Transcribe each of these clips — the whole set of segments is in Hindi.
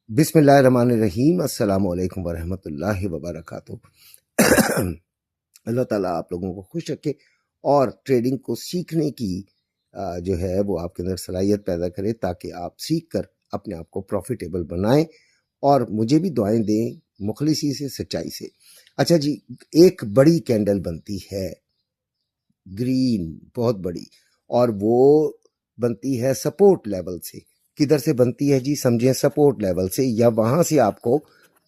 बिस्मिल्लाहिर्रहमानिर्रहीम अस्सलामु अलैकुम वरहमतुल्लाहि वबरकातुहू। अल्लाह ताला आप लोगों को खुश रखे और ट्रेडिंग को सीखने की जो है वो आपके अंदर सलाहियत पैदा करे ताकि आप सीख कर अपने आप को प्रॉफिटेबल बनाएं और मुझे भी दुआएं दें मुखलिसी से, सच्चाई से। अच्छा जी, एक बड़ी कैंडल बनती है ग्रीन, बहुत बड़ी, और वो बनती है सपोर्ट लेवल से। किधर से बनती है जी? समझें, सपोर्ट लेवल से, या वहां से आपको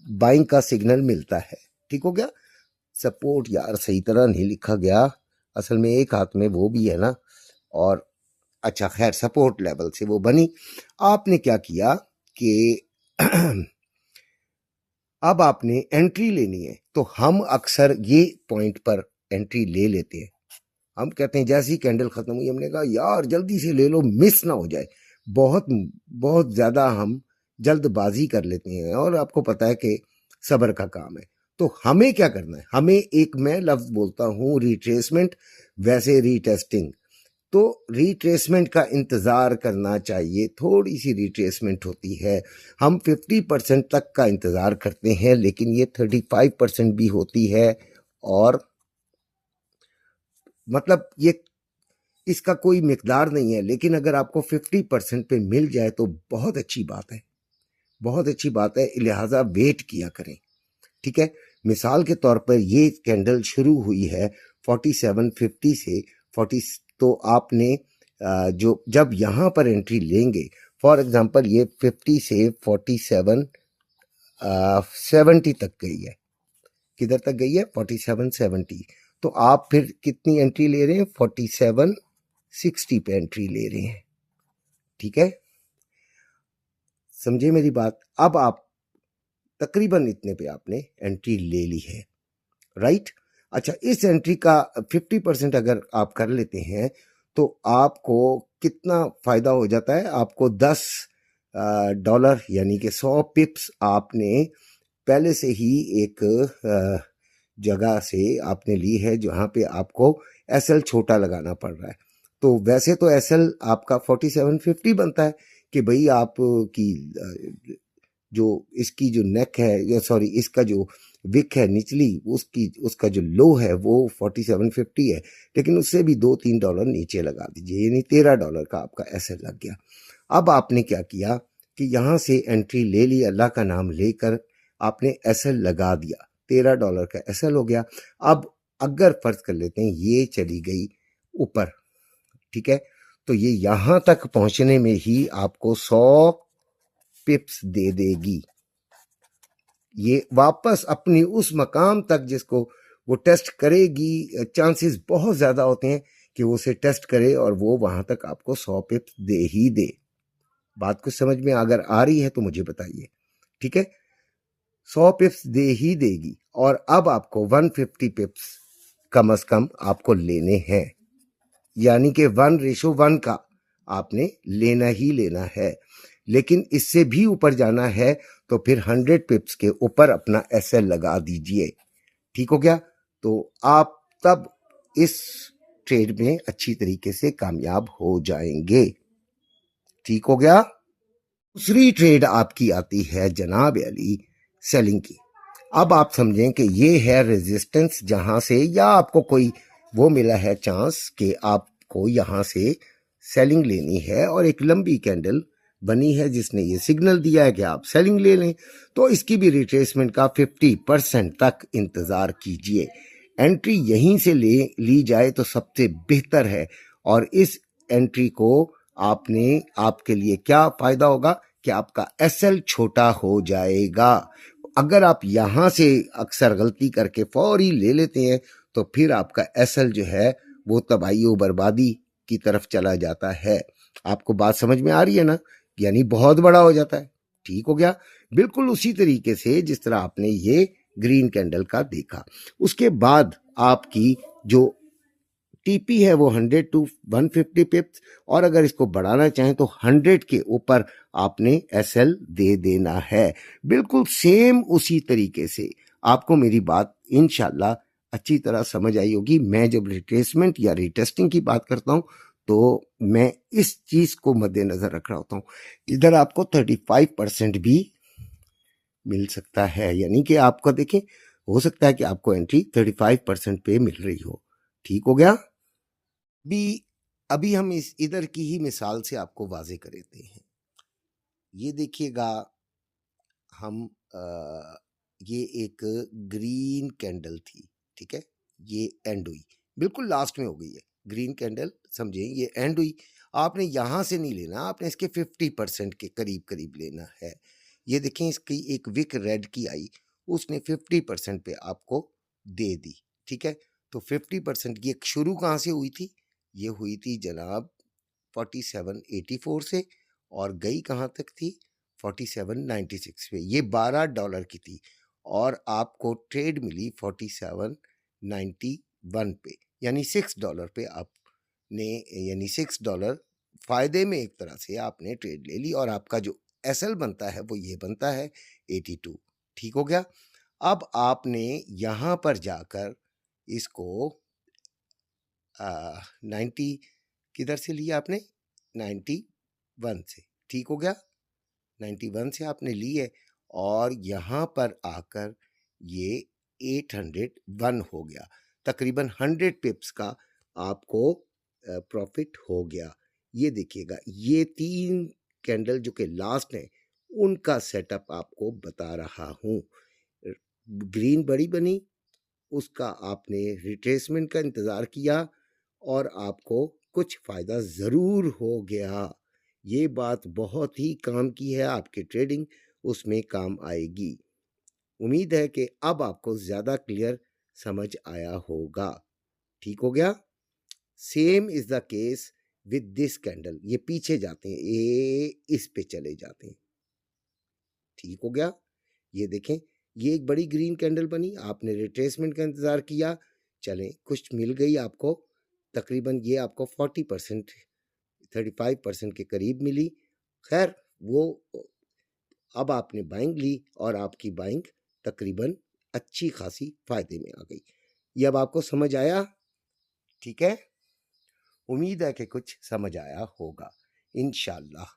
बाइंग का सिग्नल मिलता है। ठीक हो गया? सपोर्ट यार सही तरह नहीं लिखा गया, असल में एक हाथ में वो भी है ना। और अच्छा खैर, सपोर्ट लेवल से वो बनी। आपने क्या किया कि अब आपने एंट्री लेनी है, तो हम अक्सर ये पॉइंट पर एंट्री ले लेते हैं। हम कहते हैं जैसे ही कैंडल खत्म हुई हमने कहा यार जल्दी से ले लो, मिस ना हो जाए। बहुत बहुत ज्यादा हम जल्दबाजी कर लेते हैं और आपको पता है कि सब्र का काम है। तो हमें क्या करना है? हमें एक, मैं लफ्ज बोलता हूं रिट्रेसमेंट, वैसे रीटेस्टिंग। तो रिट्रेसमेंट का इंतजार करना चाहिए, थोड़ी सी रिट्रेसमेंट होती है। हम 50% तक का इंतजार करते हैं, लेकिन ये 35% भी होती है। और मतलब ये, इसका कोई मिकदार नहीं है, लेकिन अगर आपको 50% पे मिल जाए तो बहुत अच्छी बात है, बहुत अच्छी बात है। लिहाजा वेट किया करें। ठीक है, मिसाल के तौर पर ये कैंडल शुरू हुई है 4750 से 40, तो आपने जो जब यहां पर एंट्री लेंगे, फॉर एग्जांपल ये 50 से 47 70 तक गई है। किधर तक गई है? 4770। तो आप फिर कितनी एंट्री ले रहे हैं? 4760 पे एंट्री ले रहे हैं। ठीक है, समझे मेरी बात? अब आप तकरीबन इतने पे आपने एंट्री ले ली है, राइट? अच्छा, इस एंट्री का 50% अगर आप कर लेते हैं तो आपको कितना फायदा हो जाता है? आपको $10 यानी कि 100 पिप्स आपने पहले से ही एक जगह से आपने ली है जहां पे आपको एसएल छोटा लगाना पड़ रहा है। तो वैसे तो एसएल आपका 4750 बनता है कि भाई आप की जो इसकी जो नेक है, या सॉरी इसका जो विक है निचली, उसका जो लो है वो 4750 है, लेकिन उससे भी $2-3 नीचे लगा दीजिए, यानी $13 का आपका एसएल लग गया। अब आपने क्या किया कि यहां से एंट्री ले ली, अल्लाह का नाम लेकर आपने एसएल लगा दिया, $13 का एसएल हो गया। अब अगर फर्ज कर लेते हैं ये चली गई ऊपर, ठीक है, तो ये यहां तक पहुंचने में ही आपको 100 पिप्स दे देगी। ये वापस अपनी उस मकाम तक जिसको वो टेस्ट करेगी, चांसेस बहुत ज्यादा होते हैं कि वो उसे टेस्ट करे और वो वहां तक आपको 100 पिप्स दे ही दे। बात कुछ समझ में अगर आ रही है तो मुझे बताइए। ठीक है, 100 पिप्स दे ही देगी। और अब आपको 150 पिप्स कम से कम आपको लेने हैं, यानी कि 1:1 का आपने लेना ही लेना है। लेकिन इससे भी ऊपर जाना है तो फिर 100 पिप्स के ऊपर अपना एसएल लगा दीजिए। ठीक हो गया? तो आप तब इस ट्रेड में अच्छी तरीके से कामयाब हो जाएंगे। ठीक हो गया? दूसरी ट्रेड आपकी आती है जनाब अली सेलिंग की। अब आप समझें कि ये है रेजिस्टेंस, जहां से या आपको कोई वो मिला है चांस कि आपको यहां से सेलिंग लेनी है, और एक लंबी कैंडल बनी है जिसने ये सिग्नल दिया है कि आप सेलिंग ले लें। तो इसकी भी रिट्रेसमेंट का 50% तक इंतजार कीजिए। एंट्री यहीं से ली जाए तो सबसे बेहतर है। और इस एंट्री को आपने, आपके लिए क्या फायदा होगा कि आपका एसएल छोटा हो जाएगा। अगर आप यहां से अक्सर गलती करके फौरी ले लेते हैं तो फिर आपका एसएल जो है वो तबाही और बर्बादी की तरफ चला जाता है। आपको बात समझ में आ रही है ना? यानी बहुत बड़ा हो जाता है। ठीक हो गया? बिल्कुल उसी तरीके से जिस तरह आपने ये ग्रीन कैंडल का देखा। उसके बाद आपकी जो टीपी है वो 100 to 150 पिप्स, और अगर इसको बढ़ाना चाहें तो 100 के ऊपर आपने एसएल दे देना है। बिल्कुल सेम उसी तरीके से आपको मेरी बात इंशाल्लाह अच्छी तरह समझ आई होगी। मैं जब रिट्रेसमेंट या रिटेस्टिंग की बात करता हूं तो मैं इस चीज को मद्देनजर रख रहा होता हूं। इधर आपको 35% भी मिल सकता है, यानी कि आपका देखें हो सकता है कि आपको एंट्री 35% पे मिल रही हो। ठीक हो गया। भी अभी हम इस इधर की ही मिसाल से आपको वाजे कर देते हैं। ये देखिएगा, हम ये एक ग्रीन कैंडल थी, ठीक है, ये एंड हुई, बिल्कुल लास्ट में हो गई है ग्रीन कैंडल, समझे, ये एंड हुई। आपने यहाँ से नहीं लेना, आपने इसके 50% के करीब करीब लेना है। ये देखें, इसकी एक विक रेड की आई, उसने 50% पे आपको दे दी, ठीक है। तो 50% ये शुरू कहाँ से हुई थी? ये हुई थी जनाब 4784 से, और गई कहाँ तक थी? 4796 पे। ये $12 की थी और आपको ट्रेड मिली 4791 पे, यानी $6 पे आपने, यानी $6 फायदे में एक तरह से आपने ट्रेड ले ली, और आपका जो एसएल बनता है वो ये बनता है 82। ठीक हो गया। अब आपने यहां पर जाकर इसको 90 किधर से लिया आपने? 91 से। ठीक हो गया, 91 से आपने ली है, और यहाँ पर आकर ये 801 हो गया, तकरीबन 100 पिप्स का आपको प्रॉफिट हो गया। ये देखिएगा, ये 3 कैंडल जो कि लास्ट है उनका सेटअप आपको बता रहा हूँ। ग्रीन बड़ी बनी, उसका आपने रिट्रेसमेंट का इंतज़ार किया और आपको कुछ फ़ायदा ज़रूर हो गया। ये बात बहुत ही काम की है, आपकी ट्रेडिंग उसमें काम आएगी। उम्मीद है कि अब आपको ज़्यादा क्लियर समझ आया होगा। ठीक हो गया। Same is the case with this candle, ये पीछे जाते हैं, ये इस पे चले जाते हैं। ठीक हो गया। ये देखें, ये एक बड़ी ग्रीन कैंडल बनी, आपने रिट्रेसमेंट का इंतज़ार किया, चलें कुछ मिल गई आपको, तकरीबन ये आपको 40% 35% के करीब मिली। खैर वो, अब आपने बाइंग ली और आपकी बाइंग तकरीबन अच्छी खासी फायदे में आ गई। ये अब आपको समझ आया? ठीक है, उम्मीद है कि कुछ समझ आया होगा इंशाल्लाह।